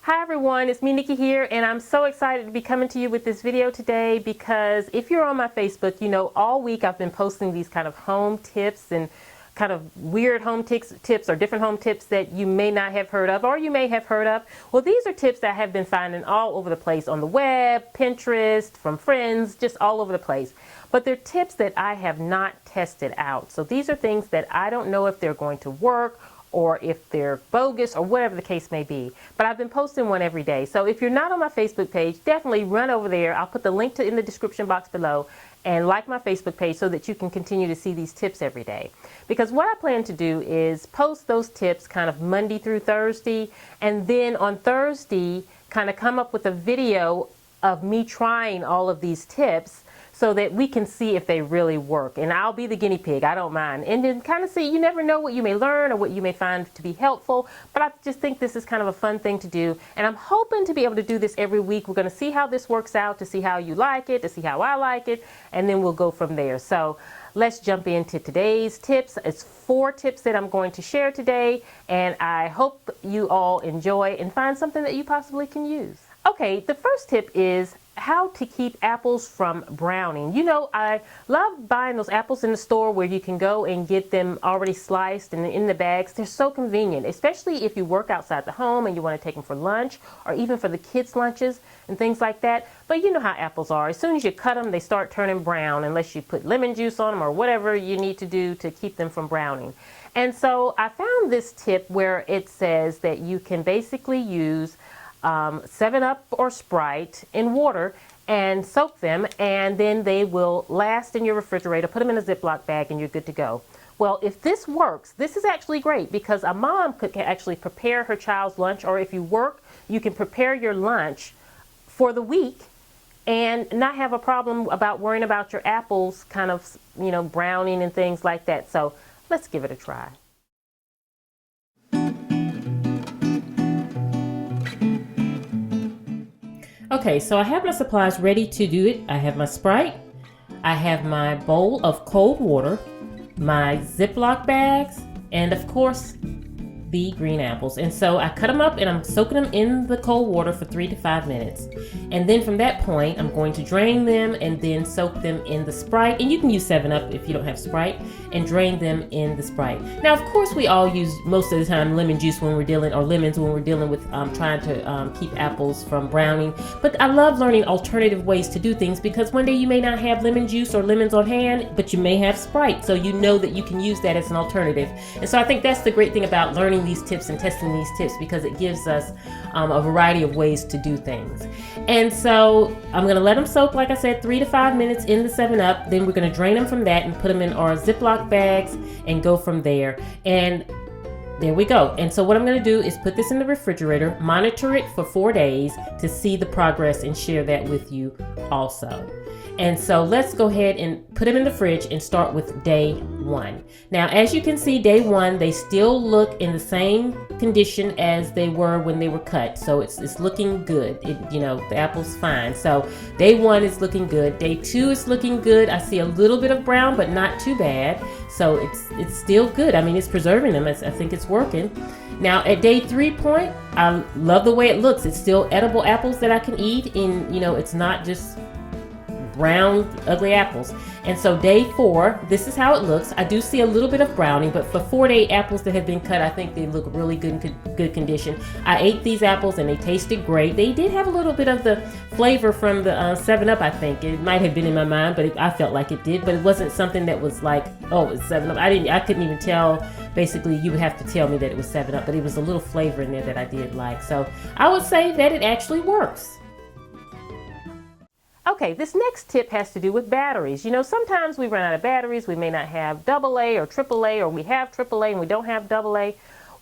Hi everyone, it's me Nikki here, and I'm so excited to be coming to you with this video today because if you're on my Facebook, you know all week I've been posting these kind of home tips and kind of weird home tips or different home tips that you may not have heard of or you may have heard of. Well, these are tips that I have been finding all over the place on the web, Pinterest, from friends, just all over the place. But they're tips that I have not tested out. So these are things that I don't know if they're going to work or if they're bogus or whatever the case may be. But I've been posting one every day. So if you're not on my Facebook page, definitely run over there. I'll put the link in the description box below and like my Facebook page so that you can continue to see these tips every day. Because what I plan to do is post those tips kind of Monday through Thursday, and then on Thursday kind of come up with a video of me trying all of these tips so that we can see if they really work. And I'll be the guinea pig, I don't mind. And then kind of see, you never know what you may learn or what you may find to be helpful, but I just think this is kind of a fun thing to do. And I'm hoping to be able to do this every week. We're gonna see how this works out, to see how you like it, to see how I like it, and then we'll go from there. So let's jump into today's tips. It's 4 tips that I'm going to share today, and I hope you all enjoy and find something that you possibly can use. Okay, the first tip is how to keep apples from browning. You know, I love buying those apples in the store where you can go and get them already sliced and in the bags. They're so convenient, especially if you work outside the home and you want to take them for lunch or even for the kids' lunches and things like that. But you know how apples are. As soon as you cut them, they start turning brown unless you put lemon juice on them or whatever you need to do to keep them from browning. And so I found this tip where it says that you can basically use 7-Up or Sprite in water and soak them, and then they will last in your refrigerator. Put them in a Ziploc bag and you're good to go. Well, if this works, this is actually great because a mom could actually prepare her child's lunch, or if you work, you can prepare your lunch for the week and not have a problem about worrying about your apples kind of, you know, browning and things like that. So let's give it a try. Okay, so I have my supplies ready to do it. I have my Sprite, I have my bowl of cold water, my Ziploc bags, and of course, the green apples. And so I cut them up and I'm soaking them in the cold water for 3 to 5 minutes. And then from that point, I'm going to drain them and then soak them in the Sprite. And you can use 7-Up if you don't have Sprite, and drain them in the Sprite. Now, of course, we all use most of the time lemon juice when we're dealing, or lemons when we're dealing with trying to keep apples from browning. But I love learning alternative ways to do things because one day you may not have lemon juice or lemons on hand, but you may have Sprite. So you know that you can use that as an alternative. And so I think that's the great thing about learning these tips and testing these tips, because it gives us a variety of ways to do things. And so I'm going to let them soak, like I said, 3 to 5 minutes in the 7-Up. Then we're going to drain them from that and put them in our Ziploc bags and go from there. And there we go. And so what I'm going to do is put this in the refrigerator, monitor it for 4 days to see the progress, and share that with you also. And so let's go ahead and put them in the fridge and start with day 1. Now, as you can see, day 1, they still look in the same condition as they were when they were cut. So it's looking good. You know, the apple's fine. So day 1 is looking good. Day 2 is looking good. I see a little bit of brown, but not too bad. So it's still good. I mean, it's preserving them. I think it's working. Now at day 3 point, I love the way it looks. It's still edible apples that I can eat, and you know, it's not just brown, ugly apples. And so day 4, this is how it looks. I do see a little bit of browning, but for 4-day apples that have been cut, I think they look really good condition. I ate these apples and they tasted great. They did have a little bit of the flavor from the 7-Up, I think. It might have been in my mind, but I felt like it did, but it wasn't something that was like, oh, it's 7-Up. I couldn't even tell. Basically, you would have to tell me that it was 7-Up, but it was a little flavor in there that I did like. So I would say that it actually works. Okay, this next tip has to do with batteries. You know, sometimes we run out of batteries. We may not have AA or AAA, or we have AAA and we don't have AA.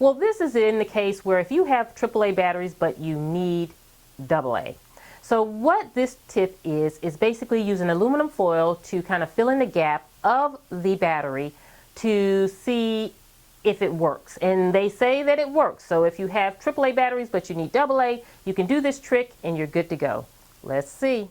Well, this is in the case where if you have AAA batteries, but you need AA. So what this tip is basically using aluminum foil to kind of fill in the gap of the battery to see if it works. And they say that it works. So if you have AAA batteries, but you need AA, you can do this trick and you're good to go. Let's see.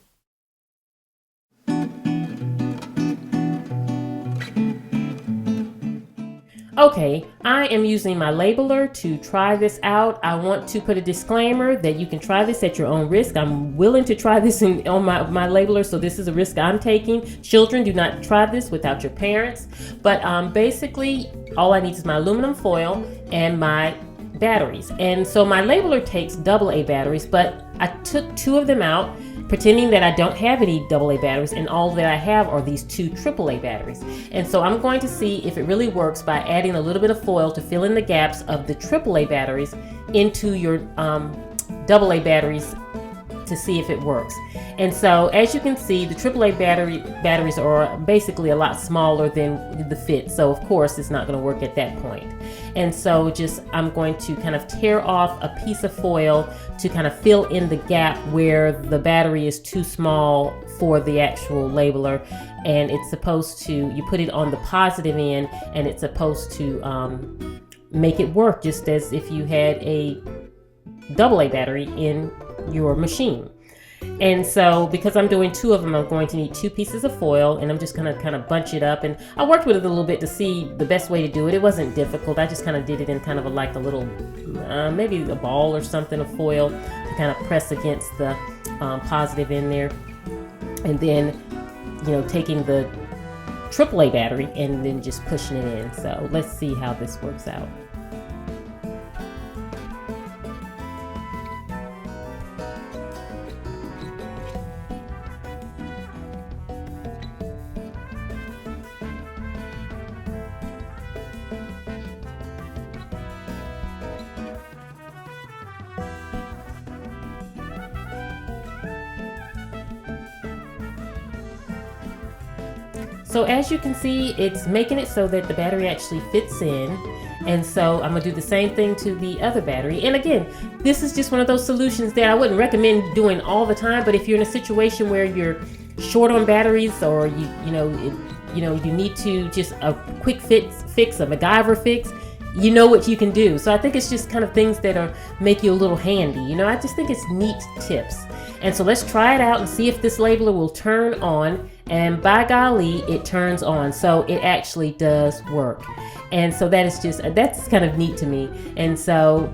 Okay, I am using my labeler to try this out. I want to put a disclaimer that you can try this at your own risk. I'm willing to try this on my labeler, so this is a risk I'm taking. Children, do not try this without your parents. But basically, all I need is my aluminum foil and my batteries. And so my labeler takes AA batteries, but I took 2 of them out, pretending that I don't have any AA batteries, and all that I have are these 2 AAA batteries. And so I'm going to see if it really works by adding a little bit of foil to fill in the gaps of the AAA batteries into your AA batteries to see if it works. And so as you can see, the AAA batteries are basically a lot smaller than the fit, so of course it's not going to work at that point. And so I'm going to kind of tear off a piece of foil to kind of fill in the gap where the battery is too small for the actual labeler. And it's supposed to, you put it on the positive end, and it's supposed to make it work just as if you had a AA battery in your machine. And so because I'm doing 2 of them, I'm going to need 2 pieces of foil, and I'm just going to kind of bunch it up. And I worked with it a little bit to see the best way to do it. It wasn't difficult. I just kind of did it in kind of like a little, maybe a ball or something of foil to kind of press against the positive in there. And then, taking the AAA battery and then just pushing it in. So let's see how this works out. So as you can see, it's making it so that the battery actually fits in. And so I'm gonna do the same thing to the other battery. And again, this is just one of those solutions that I wouldn't recommend doing all the time, but if you're in a situation where you're short on batteries, or you need to just a quick fix, a MacGyver fix, you know what you can do. So I think it's just kind of things that make you a little handy. I just think it's neat tips. And so let's try it out and see if this labeler will turn on. And by golly, it turns on. So it actually does work. And so that's kind of neat to me. And so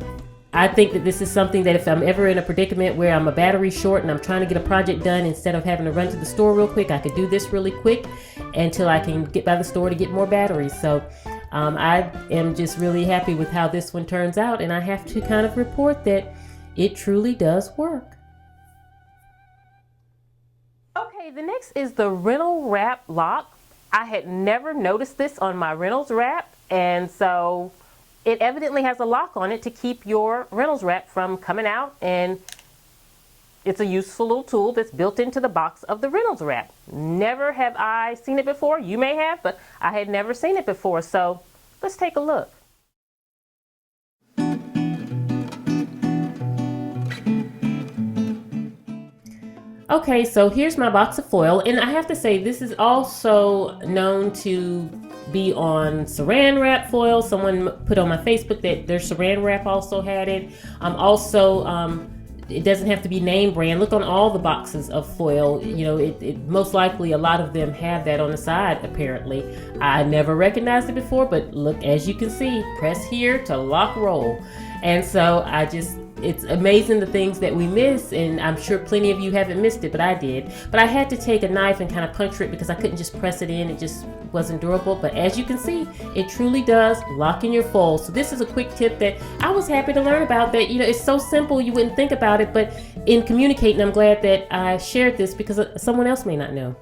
I think that this is something that if I'm ever in a predicament where I'm a battery short and I'm trying to get a project done, instead of having to run to the store real quick, I could do this really quick until I can get by the store to get more batteries. So I am just really happy with how this one turns out, and I have to kind of report that it truly does work. Okay, the next is the Reynolds Wrap lock. I had never noticed this on my Reynolds Wrap, and so it evidently has a lock on it to keep your Reynolds Wrap from coming out, and it's a useful little tool that's built into the box of the Reynolds Wrap. Never have I seen it before. You may have, but I had never seen it before. So let's take a look. Okay, so here's my box of foil, and I have to say this is also known to be on saran wrap foil. Someone put on my Facebook that their saran wrap also had it. It doesn't have to be name brand. Look on all the boxes of foil. It most likely a lot of them have that on the side, apparently. I never recognized it before, but look, as you can see, press here to lock roll. And so it's amazing the things that we miss, and I'm sure plenty of you haven't missed it, but I did. But I had to take a knife and kind of puncture it because I couldn't just press it in. It just wasn't durable. But as you can see, it truly does lock in your fold. So this is a quick tip that I was happy to learn about, that it's so simple you wouldn't think about it, but in communicating, I'm glad that I shared this because someone else may not know.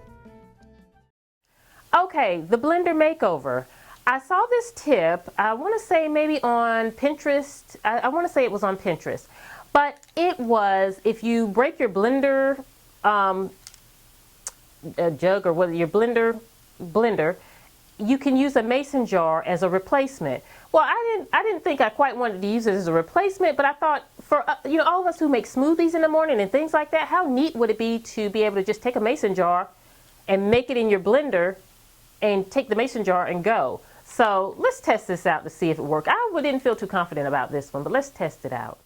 Okay, the blender makeover. I saw this tip, I want to say maybe on Pinterest. I want to say it was on Pinterest, but it was if you break your blender jug, or whether your blender, you can use a mason jar as a replacement. Well, I didn't think I quite wanted to use it as a replacement, but I thought for all of us who make smoothies in the morning and things like that, how neat would it be to be able to just take a mason jar and make it in your blender and take the mason jar and go. So let's test this out to see if it works. I didn't feel too confident about this one, but let's test it out.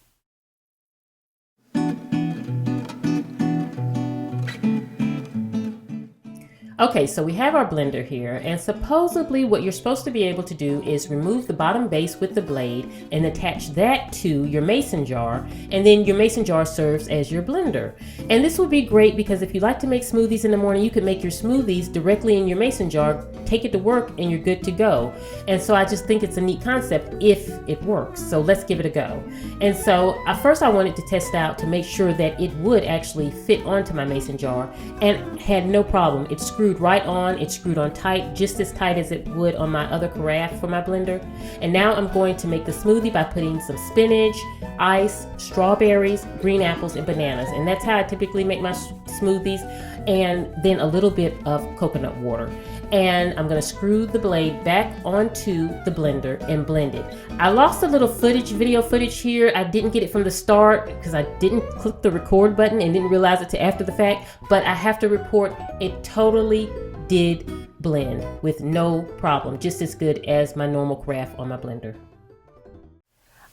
Okay, so we have our blender here, and supposedly what you're supposed to be able to do is remove the bottom base with the blade and attach that to your mason jar, and then your mason jar serves as your blender. And this would be great because if you like to make smoothies in the morning, you can make your smoothies directly in your mason jar, take it to work, and you're good to go. And so I just think it's a neat concept if it works. So let's give it a go. And so first I wanted to test out to make sure that it would actually fit onto my mason jar, and had no problem. It screwed right on, it's screwed on tight, just as tight as it would on my other carafe for my blender. And now I'm going to make the smoothie by putting some spinach, ice, strawberries, green apples, and bananas. And that's how I typically make my smoothies, and then a little bit of coconut water. And I'm going to screw the blade back onto the blender and blend it. I lost a little video footage here. I didn't get it from the start because I didn't click the record button and didn't realize it till after the fact, but I have to report it totally did blend with no problem, just as good as my normal carafe on my blender.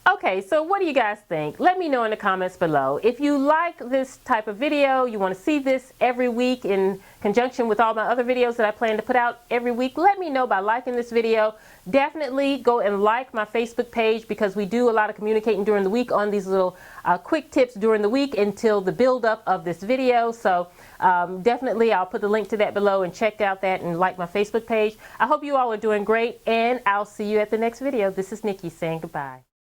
Okay, so what do you guys think? Let me know in the comments below. If you like this type of video, you want to see this every week in conjunction with all my other videos that I plan to put out every week, let me know by liking this video. Definitely go and like my Facebook page because we do a lot of communicating during the week on these little quick tips during the week until the build up of this video. So definitely I'll put the link to that below and check out that and like my Facebook page. I hope you all are doing great, and I'll see you at the next video. This is Nikki saying goodbye.